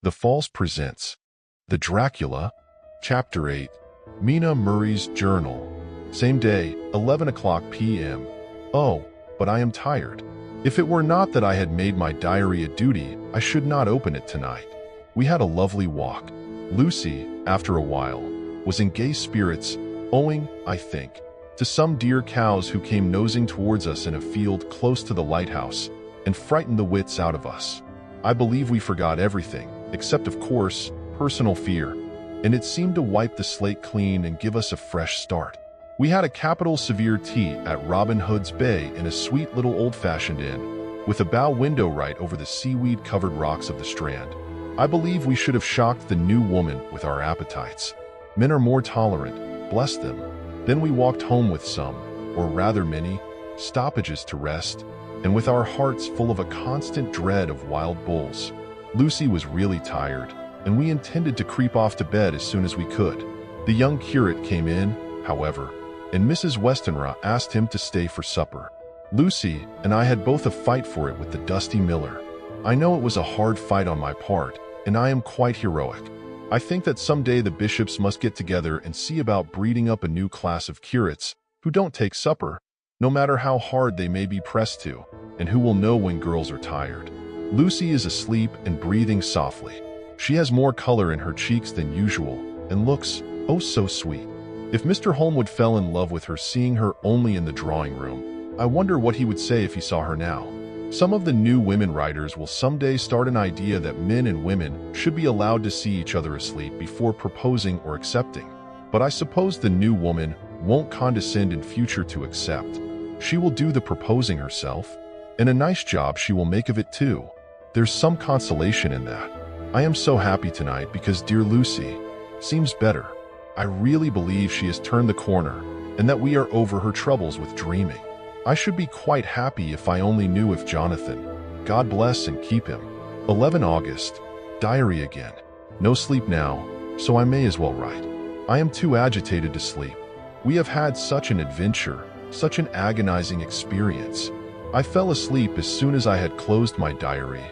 The Falls presents The Dracula, Chapter 8, Mina Murray's Journal. Same day, 11 o'clock p.m. Oh, but I am tired. If it were not that I had made my diary a duty, I should not open it tonight. We had a lovely walk. Lucy, after a while, was in gay spirits, owing, I think, to some dear cows who came nosing towards us in a field close to the lighthouse and frightened the wits out of us. I believe we forgot everything, except, of course, personal fear, and it seemed to wipe the slate clean and give us a fresh start. We had a capital severe tea at Robin Hood's Bay in a sweet little old-fashioned inn, with a bow window right over the seaweed-covered rocks of the Strand. I believe we should have shocked the new woman with our appetites. Men are more tolerant, bless them. Then we walked home with some, or rather many, stoppages to rest, and with our hearts full of a constant dread of wild bulls. Lucy was really tired, and we intended to creep off to bed as soon as we could. The young curate came in, however, and Mrs. Westenra asked him to stay for supper. Lucy and I had both a fight for it with the dusty miller. I know it was a hard fight on my part, and I am quite heroic. I think that someday the bishops must get together and see about breeding up a new class of curates who don't take supper, no matter how hard they may be pressed to, and who will know when girls are tired. Lucy is asleep and breathing softly. She has more color in her cheeks than usual and looks, oh so sweet. If Mr. Holmwood fell in love with her seeing her only in the drawing room, I wonder what he would say if he saw her now. Some of the new women writers will someday start an idea that men and women should be allowed to see each other asleep before proposing or accepting. But I suppose the new woman won't condescend in future to accept. She will do the proposing herself, and a nice job she will make of it too. There's some consolation in that. I am so happy tonight because dear Lucy seems better. I really believe she has turned the corner and that we are over her troubles with dreaming. I should be quite happy if I only knew if Jonathan, God bless and keep him. 11 August, diary again. No sleep now, so I may as well write. I am too agitated to sleep. We have had such an adventure, such an agonizing experience. I fell asleep as soon as I had closed my diary.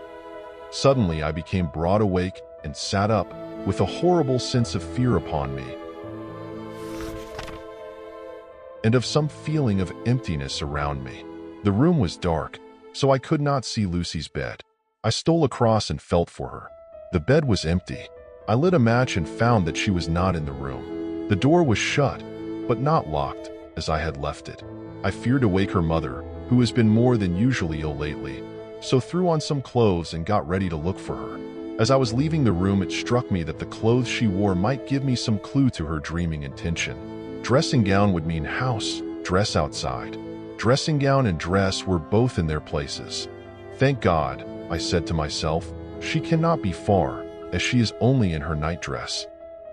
Suddenly I became broad awake and sat up with a horrible sense of fear upon me, and of some feeling of emptiness around me. The room was dark, so I could not see Lucy's bed. I stole across and felt for her. The bed was empty. I lit a match and found that she was not in the room. The door was shut, but not locked, as I had left it. I feared to wake her mother, who has been more than usually ill lately, so threw on some clothes and got ready to look for her. As I was leaving the room, it struck me that the clothes she wore might give me some clue to her dreaming intention. Dressing gown would mean house, dress outside. Dressing gown and dress were both in their places. Thank God, I said to myself, she cannot be far, as she is only in her nightdress.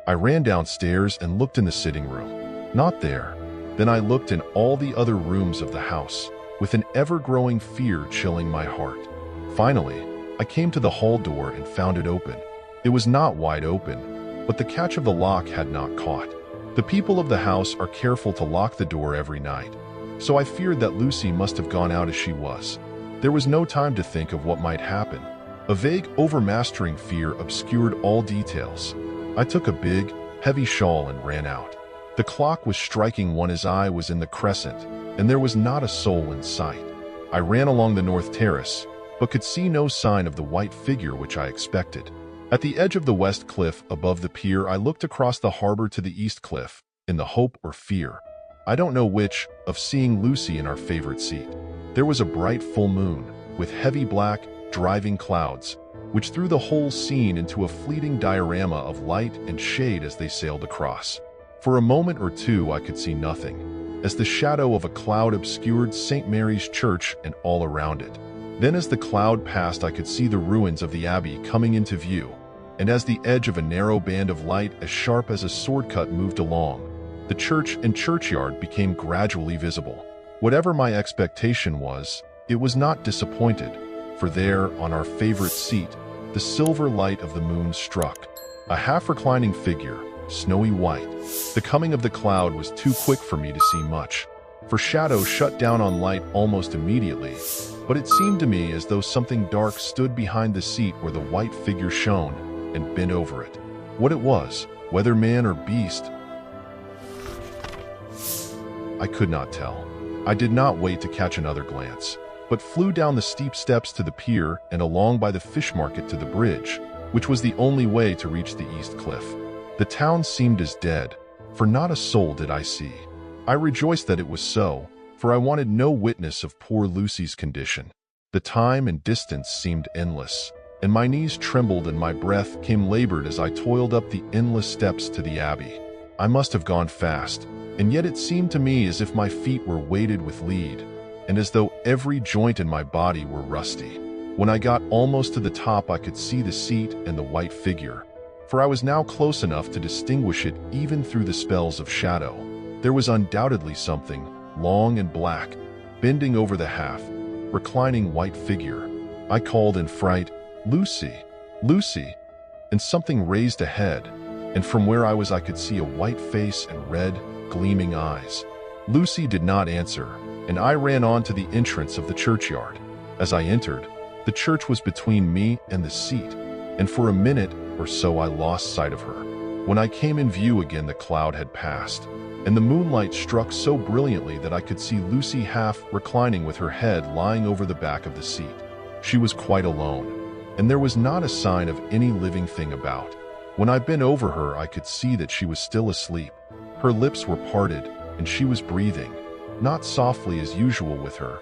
I ran downstairs and looked in the sitting room. Not there. Then I looked in all the other rooms of the house, with an ever-growing fear chilling my heart. Finally, I came to the hall door and found it open. It was not wide open, but the catch of the lock had not caught. The people of the house are careful to lock the door every night, so I feared that Lucy must have gone out as she was. There was no time to think of what might happen. A vague, overmastering fear obscured all details. I took a big, heavy shawl and ran out. The clock was striking one as I was in the crescent, and there was not a soul in sight. I ran along the north terrace, but could see no sign of the white figure which I expected. At the edge of the west cliff above the pier, I looked across the harbor to the east cliff, in the hope or fear, I don't know which, of seeing Lucy in our favorite seat. There was a bright full moon, with heavy black, driving clouds, which threw the whole scene into a fleeting diorama of light and shade as they sailed across. For a moment or two I could see nothing, as the shadow of a cloud obscured St. Mary's Church and all around it. Then as the cloud passed I could see the ruins of the abbey coming into view, and as the edge of a narrow band of light as sharp as a sword cut moved along, the church and churchyard became gradually visible. Whatever my expectation was, it was not disappointed, for there, on our favorite seat, the silver light of the moon struck. A half-reclining figure, snowy white. The coming of the cloud was too quick for me to see much, for shadow shut down on light almost immediately, but it seemed to me as though something dark stood behind the seat where the white figure shone, and bent over it. What it was, whether man or beast, I could not tell. I did not wait to catch another glance, but flew down the steep steps to the pier and along by the fish market to the bridge, which was the only way to reach the east cliff. The town seemed as dead, for not a soul did I see. I rejoiced that it was so, for I wanted no witness of poor Lucy's condition. The time and distance seemed endless, and my knees trembled and my breath came labored as I toiled up the endless steps to the abbey. I must have gone fast, and yet it seemed to me as if my feet were weighted with lead, and as though every joint in my body were rusty. When I got almost to the top, I could see the seat and the white figure, for I was now close enough to distinguish it even through the spells of shadow. There was undoubtedly something, long and black, bending over the half, reclining white figure. I called in fright, "Lucy, Lucy," and something raised a head, and from where I was I could see a white face and red, gleaming eyes. Lucy did not answer, and I ran on to the entrance of the churchyard. As I entered, the church was between me and the seat, and for a minute or so I lost sight of her. When I came in view again, the cloud had passed, and the moonlight struck so brilliantly that I could see Lucy half reclining with her head lying over the back of the seat. She was quite alone, and there was not a sign of any living thing about. When I bent over her, I could see that she was still asleep. Her lips were parted, and she was breathing, not softly as usual with her,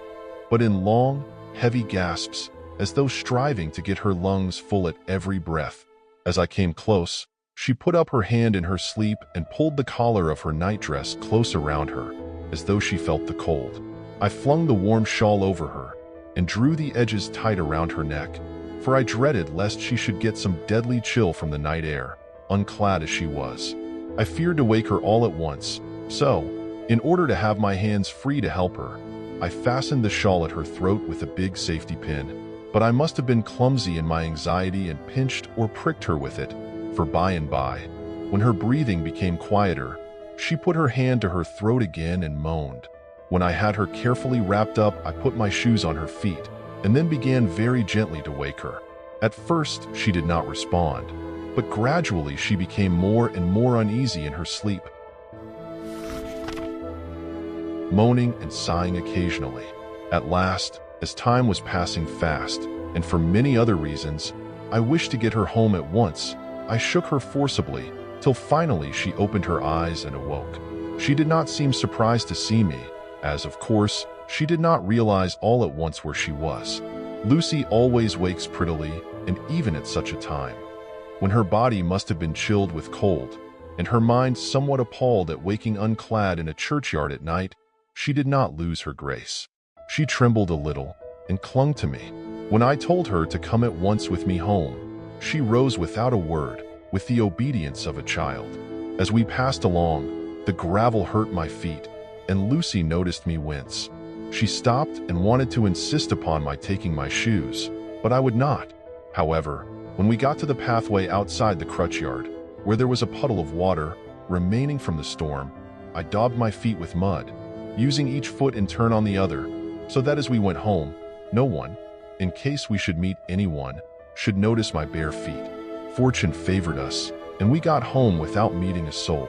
but in long, heavy gasps, as though striving to get her lungs full at every breath. As I came close, she put up her hand in her sleep and pulled the collar of her nightdress close around her, as though she felt the cold. I flung the warm shawl over her and drew the edges tight around her neck, for I dreaded lest she should get some deadly chill from the night air, unclad as she was. I feared to wake her all at once, so, in order to have my hands free to help her, I fastened the shawl at her throat with a big safety pin. But I must have been clumsy in my anxiety and pinched or pricked her with it, for by and by, when her breathing became quieter, she put her hand to her throat again and moaned. When I had her carefully wrapped up, I put my shoes on her feet, and then began very gently to wake her. At first, she did not respond, but gradually she became more and more uneasy in her sleep, moaning and sighing occasionally. At last, as time was passing fast, and for many other reasons, I wished to get her home at once. I shook her forcibly, till finally she opened her eyes and awoke. She did not seem surprised to see me, as, of course, she did not realize all at once where she was. Lucy always wakes prettily, and even at such a time, when her body must have been chilled with cold, and her mind somewhat appalled at waking unclad in a churchyard at night, she did not lose her grace. She trembled a little and clung to me. When I told her to come at once with me home, she rose without a word, with the obedience of a child. As we passed along, the gravel hurt my feet, and Lucy noticed me wince. She stopped and wanted to insist upon my taking my shoes, but I would not. However, when we got to the pathway outside the churchyard, where there was a puddle of water remaining from the storm, I daubed my feet with mud, using each foot in turn on the other, so that as we went home, no one, in case we should meet anyone, should notice my bare feet. Fortune favored us, and we got home without meeting a soul.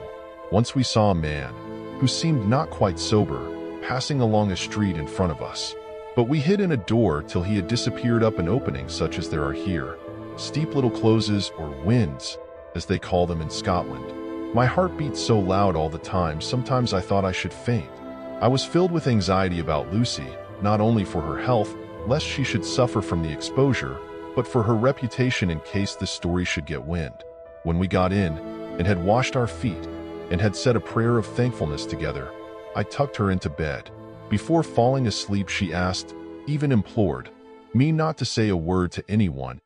Once we saw a man, who seemed not quite sober, passing along a street in front of us. But we hid in a door till he had disappeared up an opening such as there are here, steep little closes or winds, as they call them in Scotland. My heart beat so loud all the time, sometimes I thought I should faint. I was filled with anxiety about Lucy, not only for her health, lest she should suffer from the exposure, but for her reputation in case this story should get wind. When we got in, and had washed our feet, and had said a prayer of thankfulness together, I tucked her into bed. Before falling asleep, she asked, even implored, me not to say a word to anyone,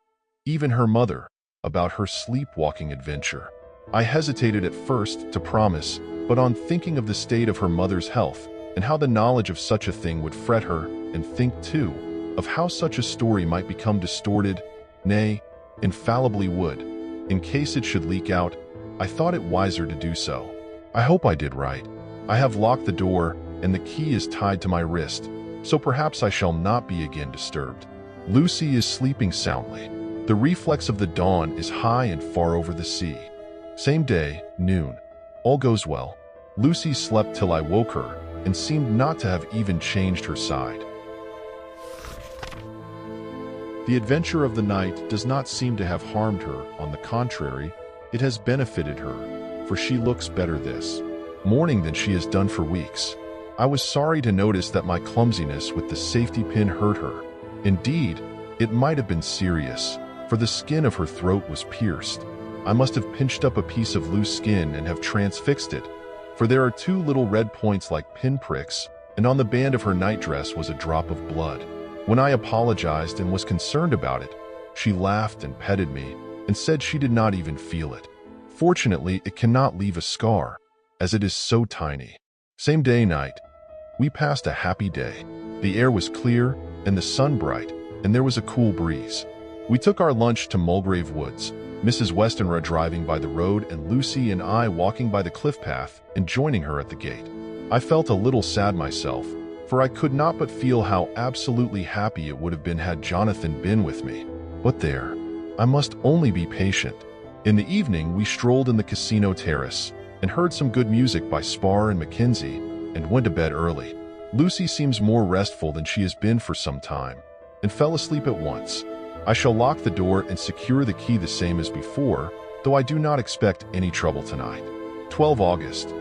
even her mother, about her sleepwalking adventure. I hesitated at first to promise, but on thinking of the state of her mother's health, and how the knowledge of such a thing would fret her, and think, too, of how such a story might become distorted, nay, infallibly would, in case it should leak out, I thought it wiser to do so. I hope I did right. I have locked the door, and the key is tied to my wrist, so perhaps I shall not be again disturbed. Lucy is sleeping soundly. The reflex of the dawn is high and far over the sea. Same day, noon. All goes well. Lucy slept till I woke her and seemed not to have even changed her side. The adventure of the night does not seem to have harmed her. On the contrary, it has benefited her, for she looks better this morning than she has done for weeks. I was sorry to notice that my clumsiness with the safety pin hurt her. Indeed, it might have been serious, for the skin of her throat was pierced. I must have pinched up a piece of loose skin and have transfixed it, for there are two little red points like pinpricks, and on the band of her nightdress was a drop of blood. When I apologized and was concerned about it, she laughed and petted me and said she did not even feel it. Fortunately, it cannot leave a scar, as it is so tiny. Same day night. We passed a happy day. The air was clear and the sun bright, and there was a cool breeze. We took our lunch to Mulgrave Woods, Mrs. Westenra driving by the road and Lucy and I walking by the cliff path and joining her at the gate. I felt a little sad myself, for I could not but feel how absolutely happy it would have been had Jonathan been with me. But there, I must only be patient. In the evening, we strolled in the casino terrace and heard some good music by Spar and Mackenzie and went to bed early. Lucy seems more restful than she has been for some time and fell asleep at once. I shall lock the door and secure the key the same as before, though I do not expect any trouble tonight. 12 August.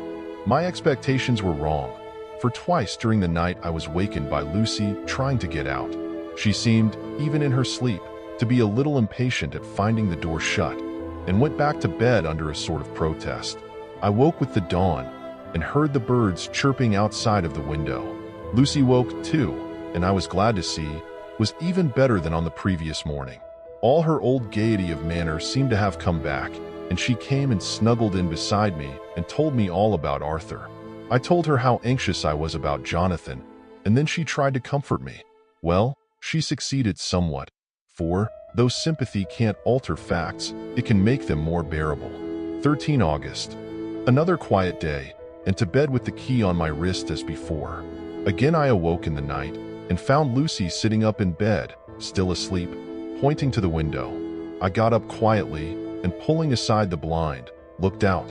My expectations were wrong, for twice during the night I was wakened by Lucy trying to get out. She seemed, even in her sleep, to be a little impatient at finding the door shut, and went back to bed under a sort of protest. I woke with the dawn and heard the birds chirping outside of the window. Lucy woke too, and I was glad to see was even better than on the previous morning. All her old gaiety of manner seemed to have come back, and she came and snuggled in beside me and told me all about Arthur. I told her how anxious I was about Jonathan, and then she tried to comfort me. Well, she succeeded somewhat, for, though sympathy can't alter facts, it can make them more bearable. 13 August. Another quiet day, and to bed with the key on my wrist as before. Again I awoke in the night, and found Lucy sitting up in bed, still asleep, pointing to the window. I got up quietly, and pulling aside the blind, looked out.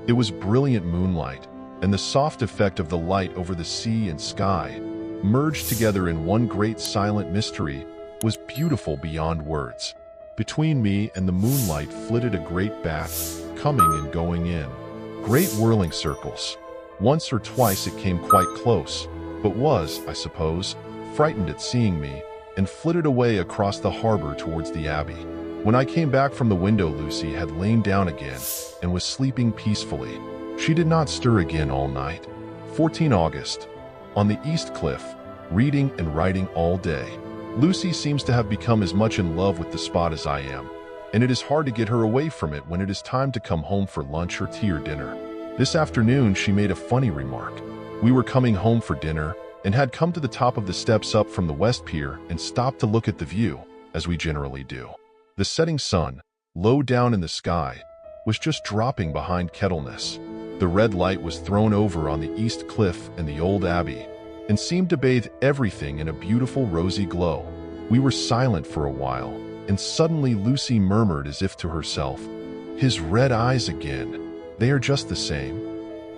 It was brilliant moonlight, and the soft effect of the light over the sea and sky, merged together in one great silent mystery, was beautiful beyond words. Between me and the moonlight flitted a great bat, coming and going in. Great whirling circles. Once or twice it came quite close, but was, I suppose, frightened at seeing me, and flitted away across the harbor towards the abbey. When I came back from the window, Lucy had lain down again and was sleeping peacefully. She did not stir again all night. 14 August. On the East Cliff, reading and writing all day. Lucy seems to have become as much in love with the spot as I am, and it is hard to get her away from it when it is time to come home for lunch or tea or dinner. This afternoon she made a funny remark. We were coming home for dinner and had come to the top of the steps up from the West Pier and stopped to look at the view, as we generally do. The setting sun, low down in the sky, was just dropping behind Kettleness. The red light was thrown over on the East Cliff and the old abbey, and seemed to bathe everything in a beautiful rosy glow. We were silent for a while, and suddenly Lucy murmured as if to herself, "His red eyes again. They are just the same."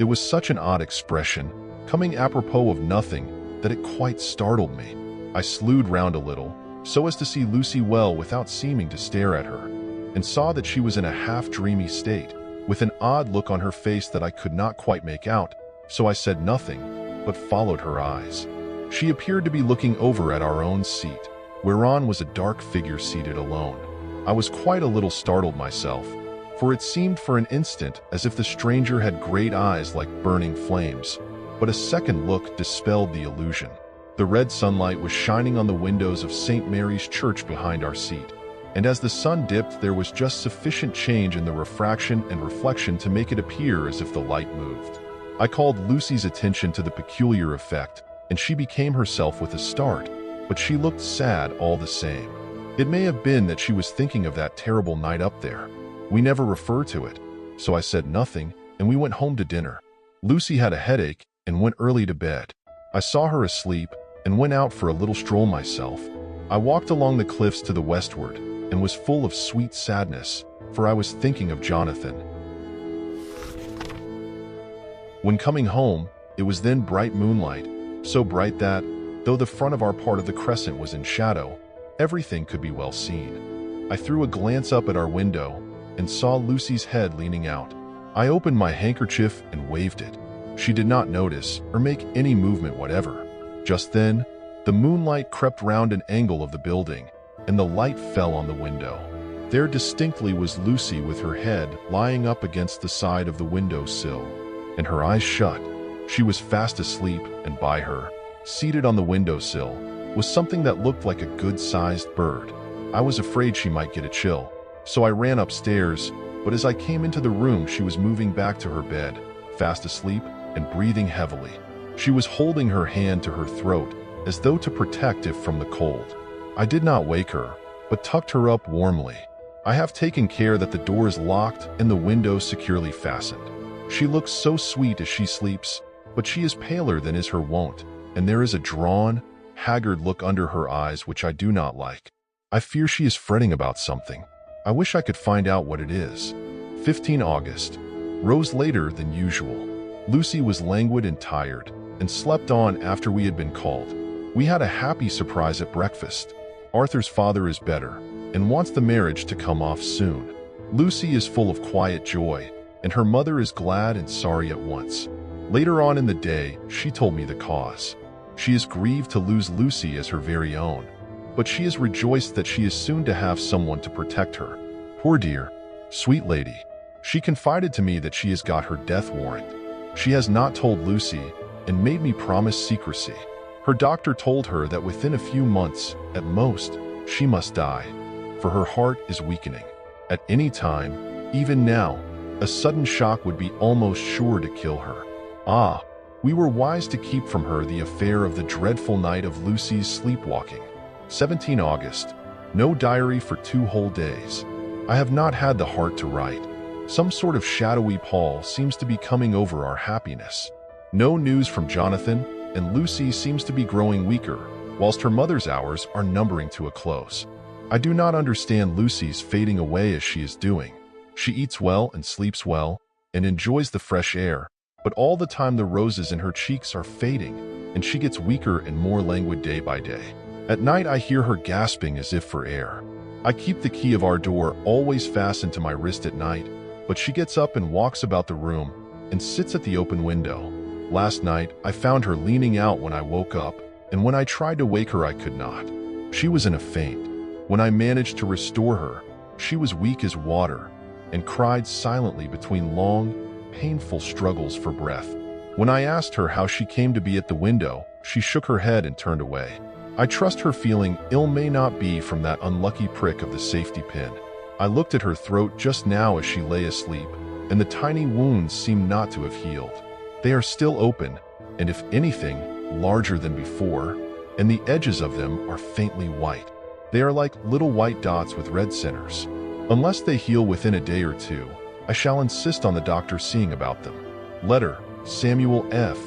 It was such an odd expression, coming apropos of nothing, that it quite startled me. I slewed round a little, so as to see Lucy well without seeming to stare at her, and saw that she was in a half-dreamy state, with an odd look on her face that I could not quite make out, so I said nothing, but followed her eyes. She appeared to be looking over at our own seat, whereon was a dark figure seated alone. I was quite a little startled myself, for it seemed for an instant as if the stranger had great eyes like burning flames, but a second look dispelled the illusion. The red sunlight was shining on the windows of St. Mary's Church behind our seat, and as the sun dipped there was just sufficient change in the refraction and reflection to make it appear as if the light moved. I called Lucy's attention to the peculiar effect, and she became herself with a start, but she looked sad all the same. It may have been that she was thinking of that terrible night up there. We never refer to it, so I said nothing, and we went home to dinner. Lucy had a headache and went early to bed. I saw her asleep and went out for a little stroll myself. I walked along the cliffs to the westward and was full of sweet sadness, for I was thinking of Jonathan. When coming home, it was then bright moonlight, so bright that, though the front of our part of the crescent was in shadow, everything could be well seen. I threw a glance up at our window and saw Lucy's head leaning out. I opened my handkerchief and waved it. She did not notice or make any movement whatever. Just then, the moonlight crept round an angle of the building, and the light fell on the window. There distinctly was Lucy with her head lying up against the side of the window sill, and her eyes shut. She was fast asleep, and by her, seated on the windowsill, was something that looked like a good-sized bird. I was afraid she might get a chill, so I ran upstairs, but as I came into the room she was moving back to her bed, fast asleep and breathing heavily. She was holding her hand to her throat, as though to protect it from the cold. I did not wake her, but tucked her up warmly. I have taken care that the door is locked and the window securely fastened. She looks so sweet as she sleeps, but she is paler than is her wont, and there is a drawn, haggard look under her eyes which I do not like. I fear she is fretting about something. I wish I could find out what it is. 15 August. Rose later than usual. Lucy was languid and tired, and slept on after we had been called. We had a happy surprise at breakfast. Arthur's father is better, and wants the marriage to come off soon. Lucy is full of quiet joy, and her mother is glad and sorry at once. Later on in the day, she told me the cause. She is grieved to lose Lucy as her very own, but she is rejoiced that she is soon to have someone to protect her. Poor dear, sweet lady. She confided to me that she has got her death warrant. She has not told Lucy, and made me promise secrecy. Her doctor told her that within a few months, at most, she must die, for her heart is weakening. At any time, even now, a sudden shock would be almost sure to kill her. Ah, we were wise to keep from her the affair of the dreadful night of Lucy's sleepwalking. 17 August. No diary for 2 whole days. I have not had the heart to write. Some sort of shadowy pall seems to be coming over our happiness. No news from Jonathan, and Lucy seems to be growing weaker, whilst her mother's hours are numbering to a close. I do not understand Lucy's fading away as she is doing. She eats well and sleeps well, and enjoys the fresh air, but all the time the roses in her cheeks are fading, and she gets weaker and more languid day by day. At night I hear her gasping as if for air. I keep the key of our door always fastened to my wrist at night, but she gets up and walks about the room, and sits at the open window. Last night I found her leaning out when I woke up, and when I tried to wake her I could not. She was in a faint. When I managed to restore her, she was weak as water, and cried silently between long, painful struggles for breath. When I asked her how she came to be at the window, she shook her head and turned away. I trust her feeling ill may not be from that unlucky prick of the safety pin. I looked at her throat just now as she lay asleep, and the tiny wounds seemed not to have healed. They are still open, and if anything, larger than before, and the edges of them are faintly white. They are like little white dots with red centers. Unless they heal within a day or two, I shall insist on the doctor seeing about them. Letter, Samuel F.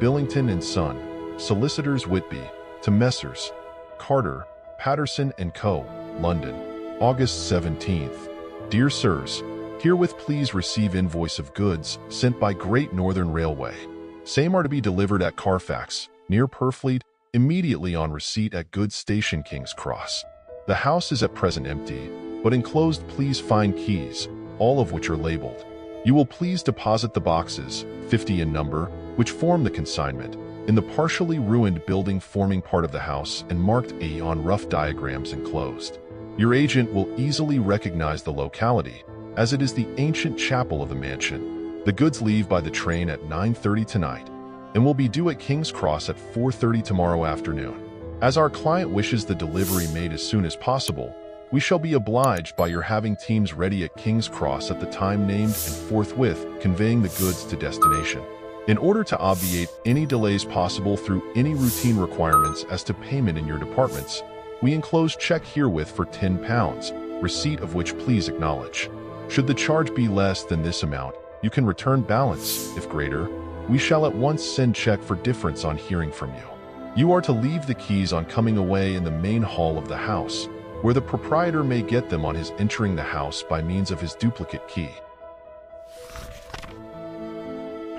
Billington and Son, Solicitors Whitby, to Messrs. Carter, Patterson & Co., London, August 17th. Dear Sirs, herewith please receive invoice of goods sent by Great Northern Railway. Same are to be delivered at Carfax, near Purfleet, immediately on receipt at Goods Station, King's Cross. The house is at present empty, but enclosed please find keys, all of which are labeled. You will please deposit the boxes, 50 in number, which form the consignment, in the partially ruined building forming part of the house and marked A on rough diagrams enclosed. Your agent will easily recognize the locality, as it is the ancient chapel of the mansion. The goods leave by the train at 9:30 tonight, and will be due at King's Cross at 4:30 tomorrow afternoon. As our client wishes the delivery made as soon as possible, we shall be obliged by your having teams ready at King's Cross at the time named and forthwith conveying the goods to destination. In order to obviate any delays possible through any routine requirements as to payment in your departments, we enclose check herewith for £10, receipt of which please acknowledge. Should the charge be less than this amount, you can return balance. If greater, we shall at once send check for difference on hearing from you. You are to leave the keys on coming away in the main hall of the house, where the proprietor may get them on his entering the house by means of his duplicate key.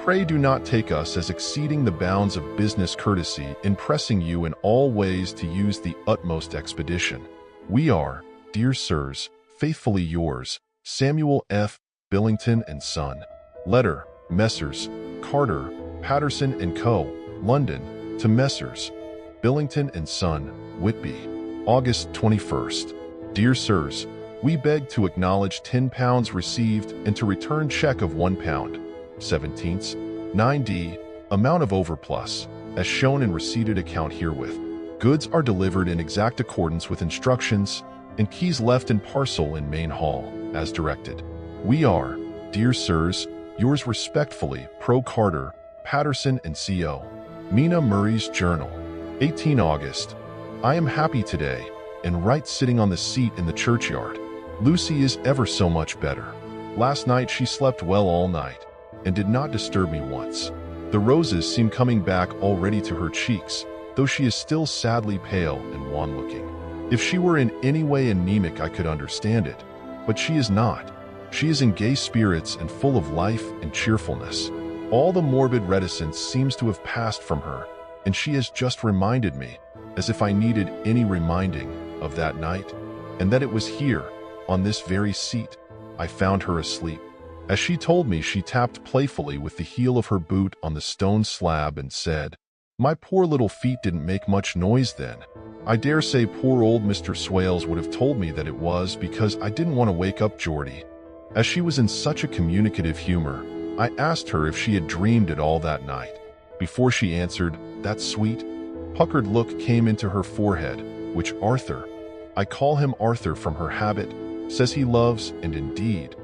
Pray do not take us as exceeding the bounds of business courtesy in pressing you in all ways to use the utmost expedition. We are, dear sirs, faithfully yours, Samuel F. Billington and Son. Letter, Messrs. Carter, Patterson and Co., London, to Messrs. Billington and Son, Whitby. August 21st. Dear sirs, we beg to acknowledge £10 received and to return check of £1, 17ths, 9d, amount of overplus, as shown in receipted account herewith. Goods are delivered in exact accordance with instructions, and keys left in parcel in main hall, as directed. We are, dear sirs, yours respectfully, Pro Carter, Patterson and Co. Mina Murray's Journal. 18 August. I am happy today, and right sitting on the seat in the churchyard. Lucy is ever so much better. Last night she slept well all night, and did not disturb me once. The roses seem coming back already to her cheeks, though she is still sadly pale and wan-looking. If she were in any way anemic I could understand it, but she is not. She is in gay spirits and full of life and cheerfulness. All the morbid reticence seems to have passed from her, and she has just reminded me, as if I needed any reminding, of that night, and that it was here, on this very seat, I found her asleep. As she told me, she tapped playfully with the heel of her boot on the stone slab and said, "My poor little feet didn't make much noise then." I dare say poor old Mr. Swales would have told me that it was because I didn't want to wake up Geordie. As she was in such a communicative humor, I asked her if she had dreamed at all that night. Before she answered, that sweet, puckered look came into her forehead, which Arthur, I call him Arthur from her habit, says he loves, and indeed,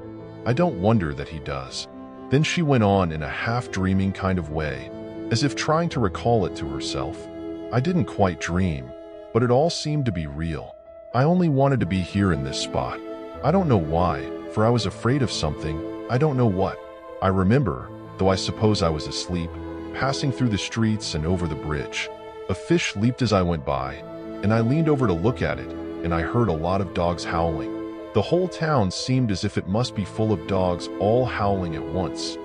I don't wonder that he does. Then she went on in a half-dreaming kind of way, as if trying to recall it to herself. I didn't quite dream, but it all seemed to be real. I only wanted to be here in this spot. I don't know why, for I was afraid of something, I don't know what. I remember, though I suppose I was asleep, passing through the streets and over the bridge. A fish leaped as I went by, and I leaned over to look at it, and I heard a lot of dogs howling. The whole town seemed as if it must be full of dogs all howling at once.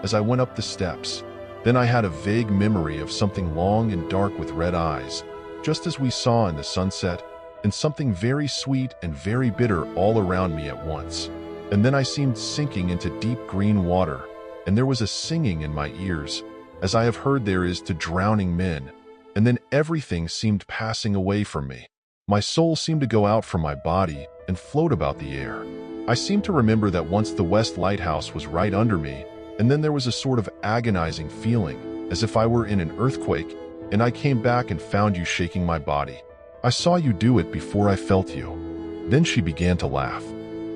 As I went up the steps, then I had a vague memory of something long and dark with red eyes, just as we saw in the sunset, and something very sweet and very bitter all around me at once. And then I seemed sinking into deep green water, and there was a singing in my ears, as I have heard there is to drowning men, and then everything seemed passing away from me. My soul seemed to go out from my body and float about the air. I seem to remember that once the West Lighthouse was right under me, and then there was a sort of agonizing feeling, as if I were in an earthquake, and I came back and found you shaking my body. I saw you do it before I felt you. Then she began to laugh.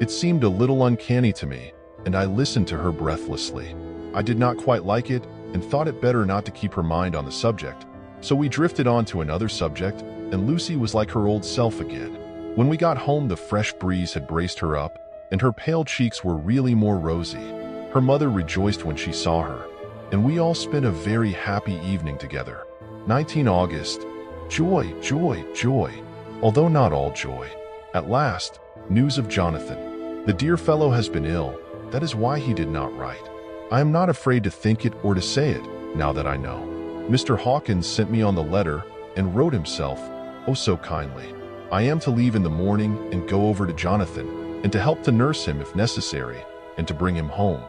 It seemed a little uncanny to me, and I listened to her breathlessly. I did not quite like it, and thought it better not to keep her mind on the subject. So we drifted on to another subject, and Lucy was like her old self again. When we got home, the fresh breeze had braced her up, and her pale cheeks were really more rosy. Her mother rejoiced when she saw her, and we all spent a very happy evening together. 19 August. Joy, joy, joy, although not all joy. At last, news of Jonathan. The dear fellow has been ill, that is why he did not write. I am not afraid to think it or to say it, now that I know. Mr. Hawkins sent me on the letter, and wrote himself, oh so kindly. I am to leave in the morning and go over to Jonathan, and to help to nurse him if necessary, and to bring him home.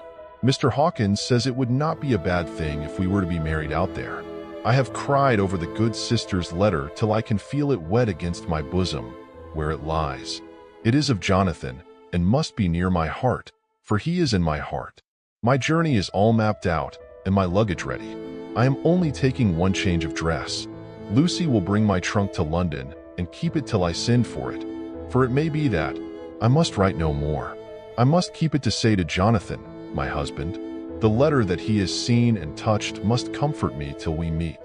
Mr. Hawkins says it would not be a bad thing if we were to be married out there. I have cried over the good sister's letter till I can feel it wet against my bosom, where it lies. It is of Jonathan, and must be near my heart, for he is in my heart. My journey is all mapped out, and my luggage ready. I am only taking one change of dress. Lucy will bring my trunk to London, and keep it till I send for it, for it may be that I must write no more. I must keep it to say to Jonathan, my husband. The letter that he has seen and touched must comfort me till we meet.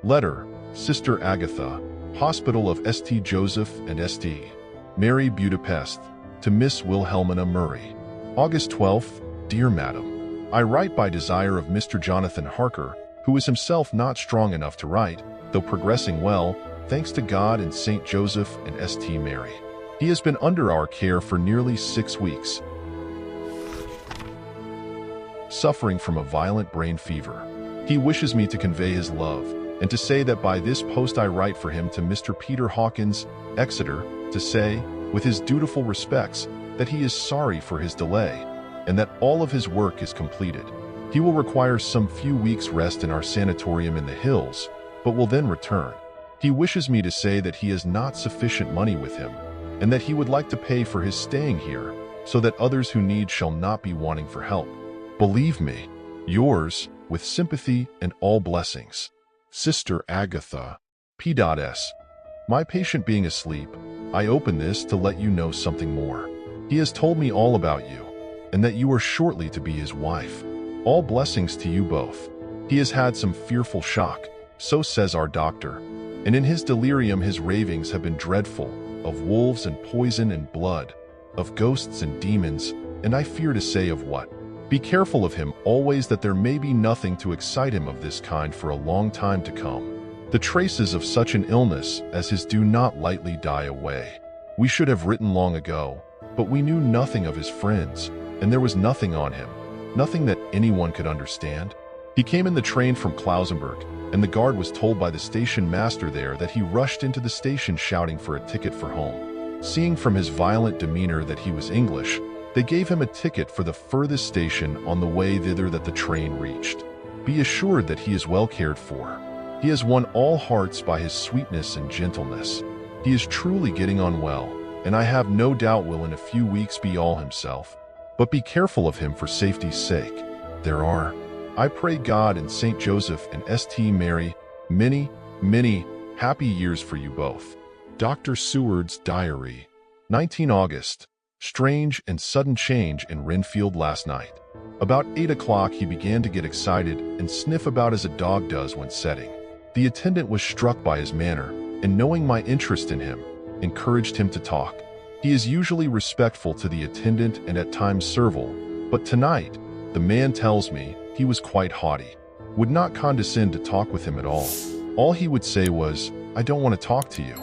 Letter, Sister Agatha, Hospital of St. Joseph and St. Mary, Budapest, to Miss Wilhelmina Murray. August 12th, Dear Madam, I write by desire of Mr. Jonathan Harker, who who is himself not strong enough to write, though progressing well, thanks to God and Saint Joseph and St. Mary. He has been under our care for nearly 6 weeks, suffering from a violent brain fever. He wishes me to convey his love, and to say that by this post I write for him to Mr. Peter Hawkins, Exeter, to say, with his dutiful respects, that he is sorry for his delay, and that all of his work is completed. He will require some few weeks' rest in our sanatorium in the hills, but will then return. He wishes me to say that he has not sufficient money with him, and that he would like to pay for his staying here, so that others who need shall not be wanting for help. Believe me, yours, with sympathy and all blessings, Sister Agatha, P.S. My patient being asleep, I open this to let you know something more. He has told me all about you, and that you are shortly to be his wife. All blessings to you both. He has had some fearful shock, so says our doctor, and in his delirium his ravings have been dreadful, of wolves and poison and blood, of ghosts and demons, and I fear to say of what. Be careful of him always, that there may be nothing to excite him of this kind for a long time to come. The traces of such an illness as his do not lightly die away. We should have written long ago, but we knew nothing of his friends, and there was nothing on him, nothing that anyone could understand. He came in the train from Klausenburg, and the guard was told by the station master there that he rushed into the station shouting for a ticket for home. Seeing from his violent demeanor that he was English, they gave him a ticket for the furthest station on the way thither that the train reached. Be assured that he is well cared for. He has won all hearts by his sweetness and gentleness. He is truly getting on well, and I have no doubt will in a few weeks be all himself. But be careful of him for safety's sake. There are, I pray God and Saint Joseph and St. Mary, many, many happy years for you both. Dr. Seward's Diary, 19 August. Strange and sudden change in Renfield last night. About 8 o'clock he began to get excited and sniff about as a dog does when setting. The attendant was struck by his manner, and knowing my interest in him, encouraged him to talk. He is usually respectful to the attendant and at times servile, but tonight, the man tells me, he was quite haughty, would not condescend to talk with him at all. All he would say was, "I don't want to talk to you.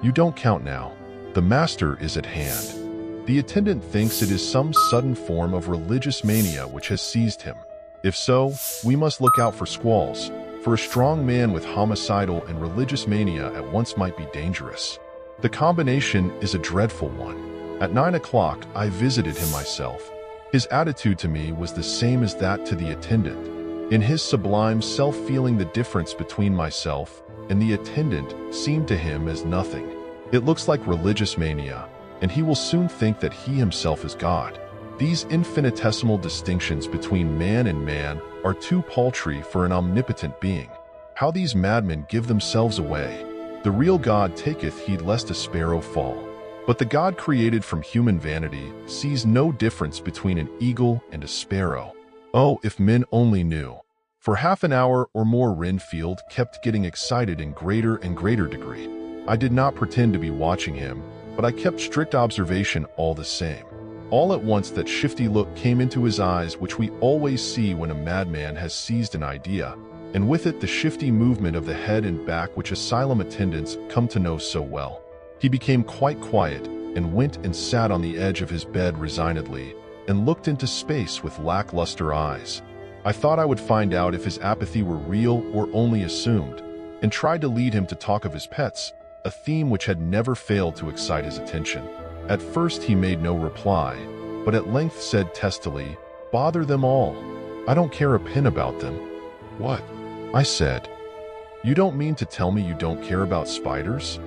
You don't count now. The master is at hand." The attendant thinks it is some sudden form of religious mania which has seized him. If so, we must look out for squalls, for a strong man with homicidal and religious mania at once might be dangerous. The combination is a dreadful one. At 9 o'clock, I visited him myself. His attitude to me was the same as that to the attendant. In his sublime self-feeling, the difference between myself and the attendant seemed to him as nothing. It looks like religious mania, and he will soon think that he himself is God. These infinitesimal distinctions between man and man are too paltry for an omnipotent being. How these madmen give themselves away! The real God taketh heed lest a sparrow fall. But the God created from human vanity sees no difference between an eagle and a sparrow. Oh, if men only knew! For half an hour or more Renfield kept getting excited in greater and greater degree. I did not pretend to be watching him, but I kept strict observation all the same. All at once that shifty look came into his eyes which we always see when a madman has seized an idea, and with it the shifty movement of the head and back which asylum attendants come to know so well. He became quite quiet, and went and sat on the edge of his bed resignedly, and looked into space with lackluster eyes. I thought I would find out if his apathy were real or only assumed, and tried to lead him to talk of his pets, a theme which had never failed to excite his attention. At first he made no reply, but at length said testily, "Bother them all. I don't care a pin about them." "What?" I said. "You don't mean to tell me you don't care about spiders?"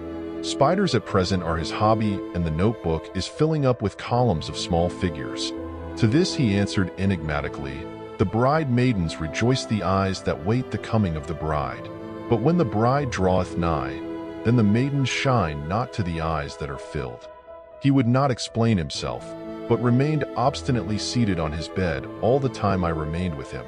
Spiders at present are his hobby, and the notebook is filling up with columns of small figures. To this he answered enigmatically, "The bride maidens rejoice the eyes that wait the coming of the bride. But when the bride draweth nigh, then the maidens shine not to the eyes that are filled." He would not explain himself, but remained obstinately seated on his bed all the time I remained with him.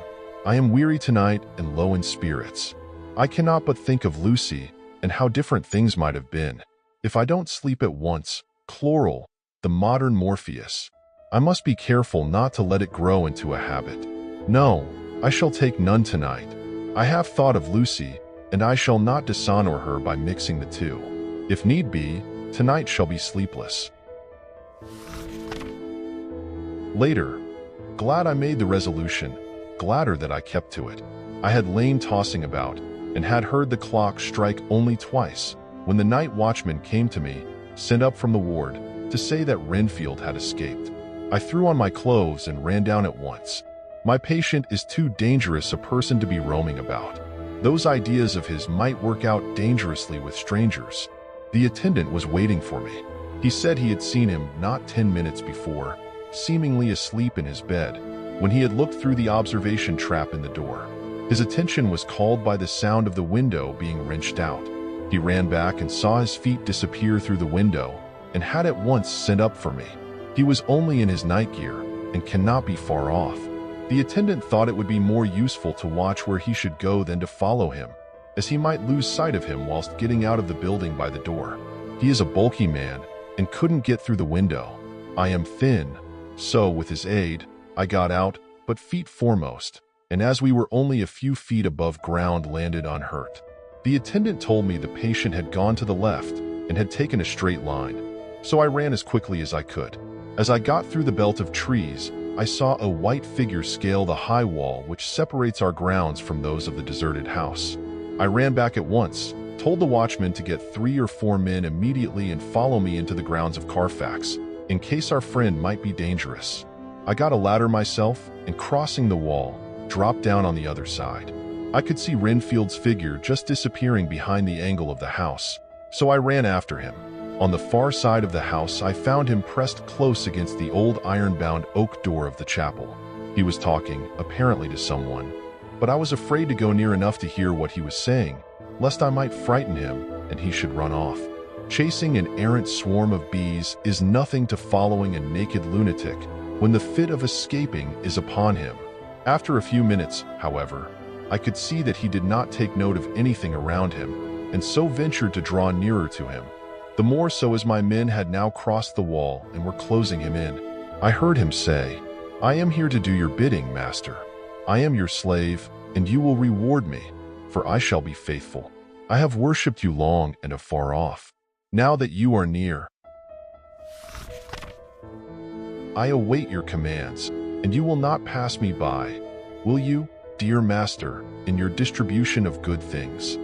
I am weary tonight and low in spirits. I cannot but think of Lucy, and how different things might have been. If I don't sleep at once, chloral, the modern Morpheus. I must be careful not to let it grow into a habit. No, I shall take none tonight. I have thought of Lucy, and I shall not dishonor her by mixing the two. If need be, tonight shall be sleepless. Later, glad I made the resolution, gladder that I kept to it. I had lain tossing about, and had heard the clock strike only twice, when the night watchman came to me, sent up from the ward, to say that Renfield had escaped. I threw on my clothes and ran down at once. My patient is too dangerous a person to be roaming about. Those ideas of his might work out dangerously with strangers. The attendant was waiting for me. He said he had seen him not 10 minutes before, seemingly asleep in his bed, when he had looked through the observation trap in the door. His attention was called by the sound of the window being wrenched out. He ran back and saw his feet disappear through the window, and had at once sent up for me. He was only in his night gear, and cannot be far off. The attendant thought it would be more useful to watch where he should go than to follow him, as he might lose sight of him whilst getting out of the building by the door. He is a bulky man, and couldn't get through the window. I am thin, so with his aid, I got out, but feet foremost, and as we were only a few feet above ground, landed unhurt. The attendant told me the patient had gone to the left and had taken a straight line, so I ran as quickly as I could. As I got through the belt of trees, I saw a white figure scale the high wall which separates our grounds from those of the deserted house. I ran back at once, told the watchman to get 3 or 4 men immediately and follow me into the grounds of Carfax, in case our friend might be dangerous. I got a ladder myself, and crossing the wall, dropped down on the other side. I could see Renfield's figure just disappearing behind the angle of the house, so I ran after him. On the far side of the house, I found him pressed close against the old iron-bound oak door of the chapel. He was talking, apparently to someone, but I was afraid to go near enough to hear what he was saying, lest I might frighten him and he should run off. Chasing an errant swarm of bees is nothing to following a naked lunatic when the fit of escaping is upon him. After a few minutes, however, I could see that he did not take note of anything around him, and so ventured to draw nearer to him. The more so as my men had now crossed the wall and were closing him in. I heard him say, "I am here to do your bidding, master. I am your slave, and you will reward me, for I shall be faithful. I have worshipped you long and afar off. Now that you are near, I await your commands, and you will not pass me by, will you, dear master, in your distribution of good things?"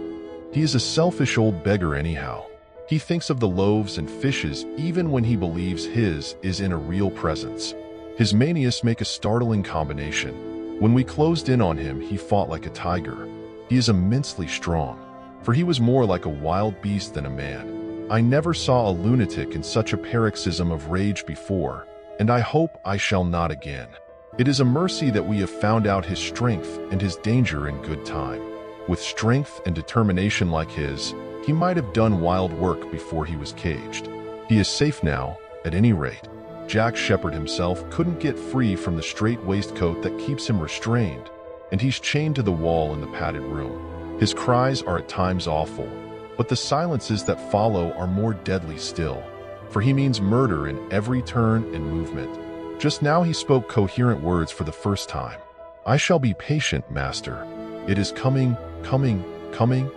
He is a selfish old beggar anyhow. He thinks of the loaves and fishes even when he believes his is in a real presence. His manias make a startling combination. When we closed in on him, he fought like a tiger. He is immensely strong, for he was more like a wild beast than a man. I never saw a lunatic in such a paroxysm of rage before, and I hope I shall not again. It is a mercy that we have found out his strength and his danger in good time. With strength and determination like his, he might have done wild work before he was caged. He is safe now, at any rate. Jack Shepherd himself couldn't get free from the strait waistcoat that keeps him restrained, and he's chained to the wall in the padded room. His cries are at times awful, but the silences that follow are more deadly still, for he means murder in every turn and movement. Just now he spoke coherent words for the first time. "I shall be patient, master. It is coming, coming, coming."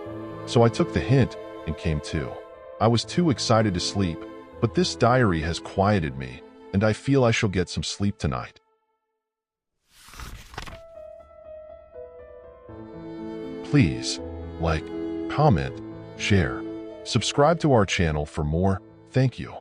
So I took the hint and came to. I was too excited to sleep, but this diary has quieted me, and I feel I shall get some sleep tonight. Please like, comment, share, subscribe to our channel for more. Thank you.